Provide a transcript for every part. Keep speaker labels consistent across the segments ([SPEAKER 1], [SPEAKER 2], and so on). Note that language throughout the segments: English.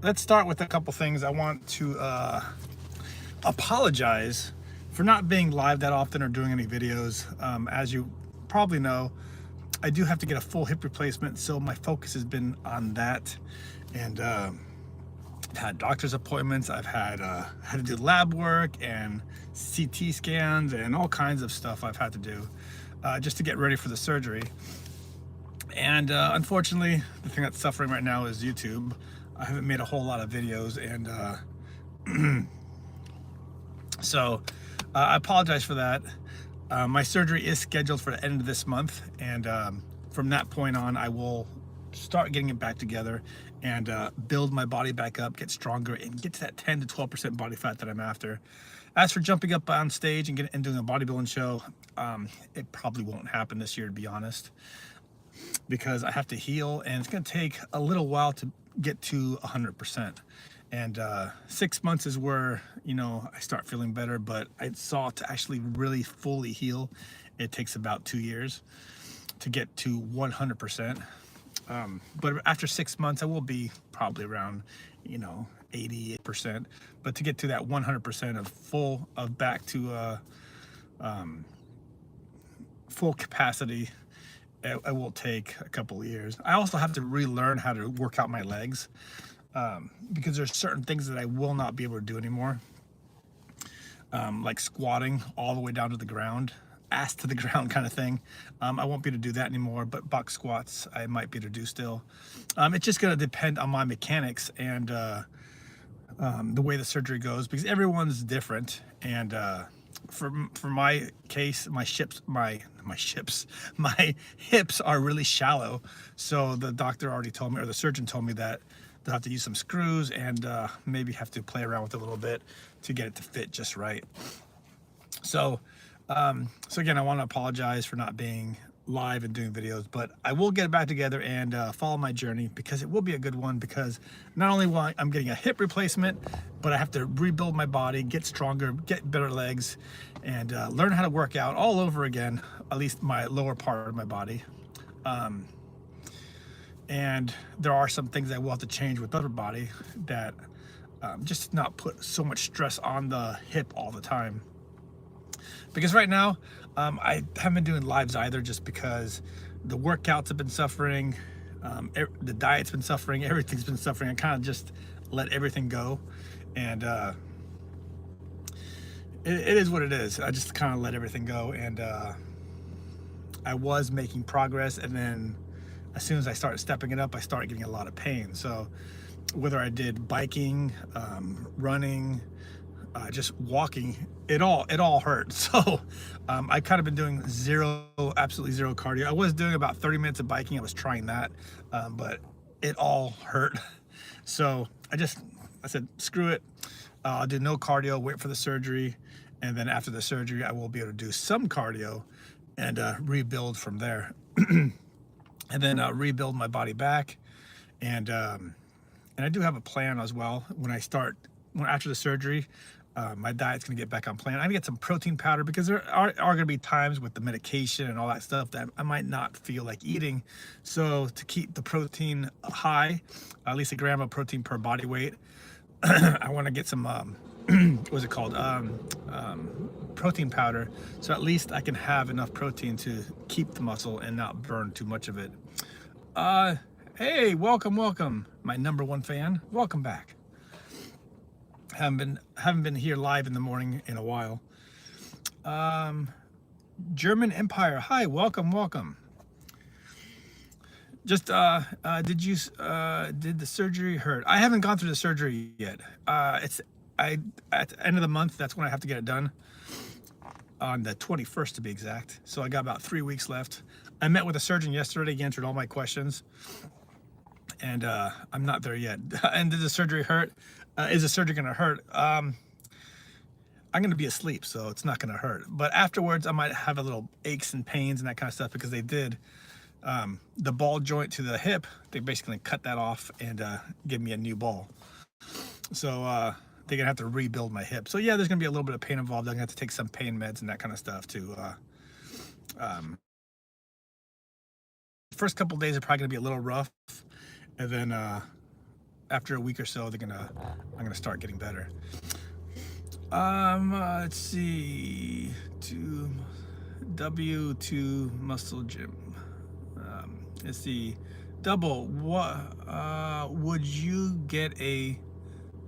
[SPEAKER 1] let's start with a couple things. I want to apologize for not being live that often or doing any videos. As you probably know, I do have to get a full hip replacement, so my focus has been on that. And had doctor's appointments. I've had to do lab work and CT scans and all kinds of stuff I've had to do just to get ready for the surgery. And unfortunately, the thing that's suffering right now is YouTube. I haven't made a whole lot of videos, and so I apologize for that. My surgery is scheduled for the end of this month, and from that point on, I will start getting it back together and build my body back up, get stronger, and get to that 10 to 12% body fat that I'm after. As for jumping up on stage and doing a bodybuilding show, it probably won't happen this year, to be honest, because I have to heal, and it's going to take a little while to get to 100%. And 6 months is where, I start feeling better, but I saw to actually really fully heal, it takes about 2 years to get to 100%. But after 6 months, I will be probably around, 88%. But to get to that 100% of back to full capacity, it will take a couple of years. I also have to relearn how to work out my legs because there's certain things that I will not be able to do anymore, like squatting all the way down to the ground, ass to the ground kind of thing. I won't be able to do that anymore, but box squats I might be able to do still. It's just going to depend on my mechanics and the way the surgery goes, because everyone's different. And for my case, my hips are really shallow. So the doctor already told me, or the surgeon told me, that they'll have to use some screws and maybe have to play around with it a little bit to get it to fit just right. So again, I want to apologize for not being live and doing videos, but I will get it back together and follow my journey, because it will be a good one, because not only will I'm getting a hip replacement, but I have to rebuild my body, get stronger, get better legs, and learn how to work out all over again, at least my lower part of my body. And there are some things I will have to change with the upper body, that just not put so much stress on the hip all the time. Because right now, I haven't been doing lives either, just because the workouts have been suffering, the diet's been suffering, everything's been suffering. I kind of just let everything go, and it is what it is. I just kind of let everything go, and I was making progress, and then as soon as I started stepping it up, I started getting a lot of pain. So whether I did biking, running, just walking, it all hurt. So I kind of been doing absolutely zero cardio. I was doing about 30 minutes of biking. I was trying that, but it all hurt. So I said, screw it. I'll do no cardio, wait for the surgery. And then after the surgery, I will be able to do some cardio and rebuild from there. And then rebuild my body back. And I do have a plan as well. After the surgery, my diet's gonna get back on plan. I'm gonna get some protein powder, because there are gonna be times with the medication and all that stuff that I might not feel like eating. So to keep the protein high, at least a gram of protein per body weight, I want to get some what's it called, protein powder, so at least I can have enough protein to keep the muscle and not burn too much of it. Hey, welcome, my #1 fan. Welcome back. Haven't been here live in the morning in a while. German Empire, hi, welcome. Just did the surgery hurt? I haven't gone through the surgery yet. At the end of the month, that's when I have to get it done, on the 21st to be exact. So I got about 3 weeks left. I met with a surgeon yesterday. He answered all my questions, and I'm not there yet. And did the surgery hurt? Is the surgery gonna hurt? I'm gonna be asleep, so it's not gonna hurt. But afterwards, I might have a little aches and pains and that kind of stuff, because they did the ball joint to the hip. They basically cut that off and give me a new ball. So they're gonna have to rebuild my hip. So yeah, there's gonna be a little bit of pain involved. I'm gonna have to take some pain meds and that kind of stuff to first couple days are probably gonna be a little rough, and then after a week or so, I'm gonna start getting better. Let's see, to W2 muscle gym. Let's see, double. What would you get a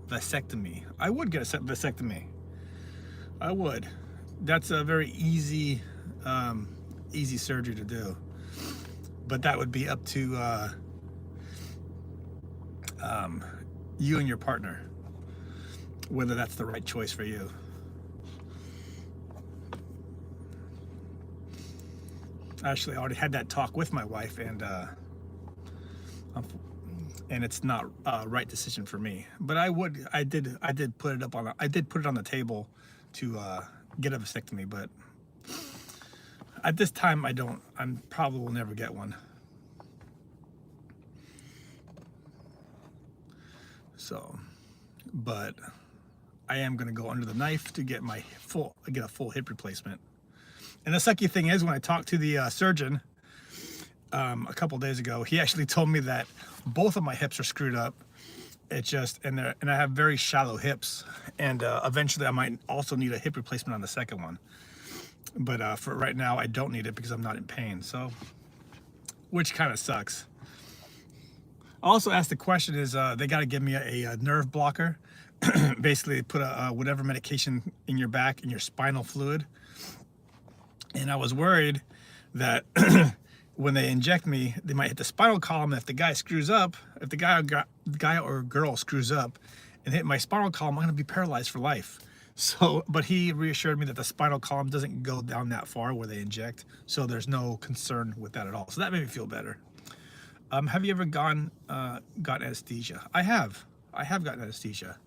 [SPEAKER 1] vasectomy? I would get a vasectomy. I would. That's a very easy surgery to do. But that would be up to you and your partner, whether that's the right choice for you. Actually, I already had that talk with my wife, and it's not a right decision for me. But I did put it up on, I did put it on the table to get a vasectomy, but at this time I'm probably will never get one. So, but I am going to go under the knife to get a full hip replacement. And the sucky thing is, when I talked to the surgeon a couple days ago, he actually told me that both of my hips are screwed up. It's just, and I have very shallow hips, and eventually I might also need a hip replacement on the second one. But for right now, I don't need it because I'm not in pain. So, which kind of sucks. I also asked the question is, they got to give me a nerve blocker. Basically, put a whatever medication in your back, in your spinal fluid. And I was worried that when they inject me, they might hit the spinal column. If the guy screws up, if the guy or girl screws up and hit my spinal column, I'm going to be paralyzed for life. So, but he reassured me that the spinal column doesn't go down that far where they inject, so there's no concern with that at all. So that made me feel better. Have you ever got anesthesia? I have gotten anesthesia.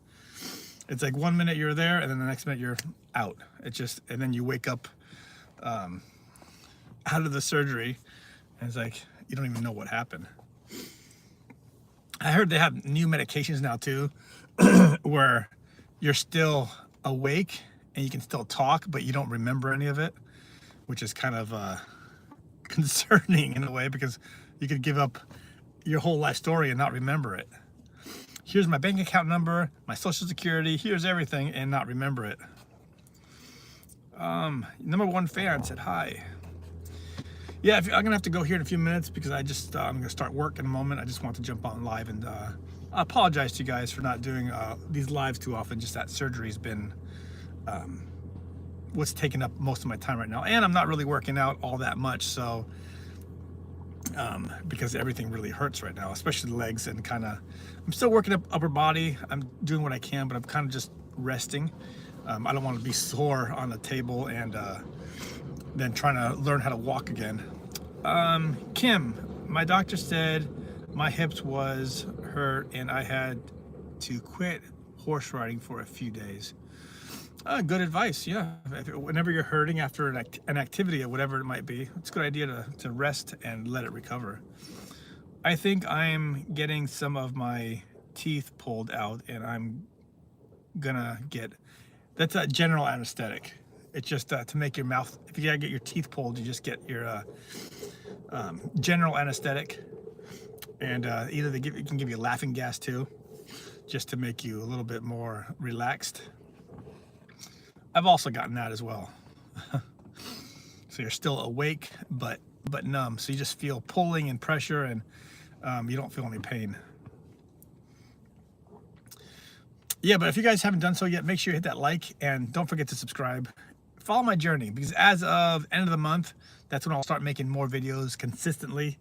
[SPEAKER 1] It's like 1 minute you're there, and then the next minute you're out. And then you wake up out of the surgery, and it's like you don't even know what happened. I heard they have new medications now too, where you're still awake and you can still talk, but you don't remember any of it, which is kind of concerning in a way, because you could give up your whole life story and not remember it. Here's my bank account number, my social security, here's everything, and not remember it. #1 fan said hi. Yeah, I'm gonna have to go here in a few minutes because I'm gonna start work in a moment. I just want to jump on live, and I apologize to you guys for not doing these lives too often. Just that surgery's been what's taking up most of my time right now, and I'm not really working out all that much, so because everything really hurts right now, especially the legs, and I'm still working up upper body. I'm doing what I can, but I'm kind of just resting. I don't want to be sore on the table and then trying to learn how to walk again. Kim, my doctor said my hips was hurt and I had to quit horse riding for a few days. Good advice, yeah. Whenever you're hurting after an activity or whatever it might be, it's a good idea to rest and let it recover. I think I'm getting some of my teeth pulled out, and I'm gonna get, that's a general anesthetic. It's just to make your mouth, if you gotta get your teeth pulled, you just get your general anesthetic. And either it can give you laughing gas too, just to make you a little bit more relaxed. I've also gotten that as well. So you're still awake, but numb. So you just feel pulling and pressure, and you don't feel any pain. Yeah, but if you guys haven't done so yet, make sure you hit that like, and don't forget to subscribe. Follow my journey, because as of end of the month, that's when I'll start making more videos consistently.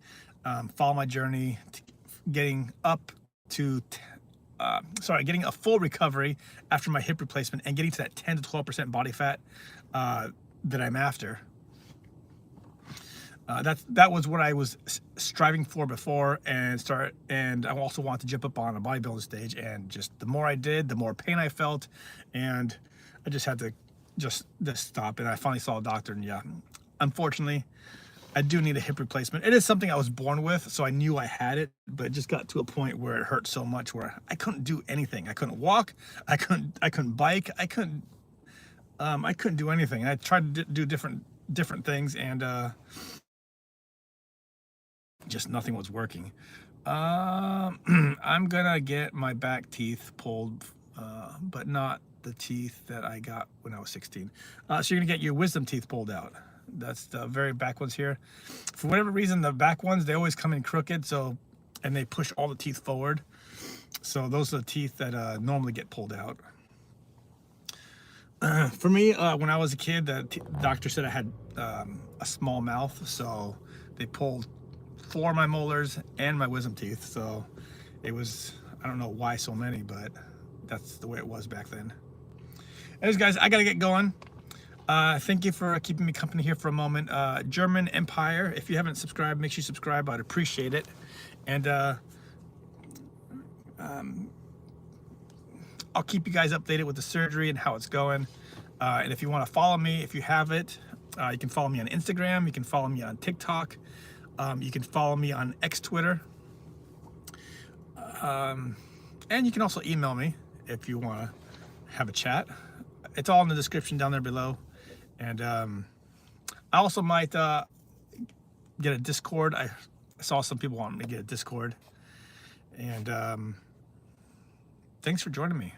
[SPEAKER 1] Follow my journey to getting up to getting a full recovery after my hip replacement, and getting to that 10 to 12% body fat that I'm after. That was what I was striving for before, and I also want to jump up on a bodybuilding stage. And just the more I did, the more pain I felt, and I just had to just stop. And I finally saw a doctor, and yeah, unfortunately, I do need a hip replacement. It is something I was born with, so I knew I had it, but it just got to a point where it hurt so much where I couldn't do anything. I couldn't walk. I couldn't bike. I couldn't do anything. I tried to do different things, and just nothing was working. I'm gonna get my back teeth pulled, but not the teeth that I got when I was 16. So you're gonna get your wisdom teeth pulled out. That's the very back ones here. For whatever reason, the back ones, they always come in crooked, so, and they push all the teeth forward. So those are the teeth that normally get pulled out. For me, when I was a kid, the doctor said I had a small mouth, so they pulled 4 of my molars and my wisdom teeth. So it was, I don't know why so many, but that's the way it was back then. Anyways, guys, I gotta get going. Thank you for keeping me company here for a moment. German Empire, if you haven't subscribed, make sure you subscribe. I'd appreciate it. And I'll keep you guys updated with the surgery and how it's going. And if you want to follow me, if you have it, you can follow me on Instagram. You can follow me on TikTok. You can follow me on X Twitter. And you can also email me if you want to have a chat. It's all in the description down there below. And I also might get a Discord. I saw some people want me to get a Discord. And thanks for joining me.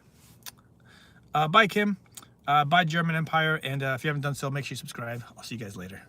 [SPEAKER 1] Bye, Kim. Bye, German Empire. And if you haven't done so, make sure you subscribe. I'll see you guys later.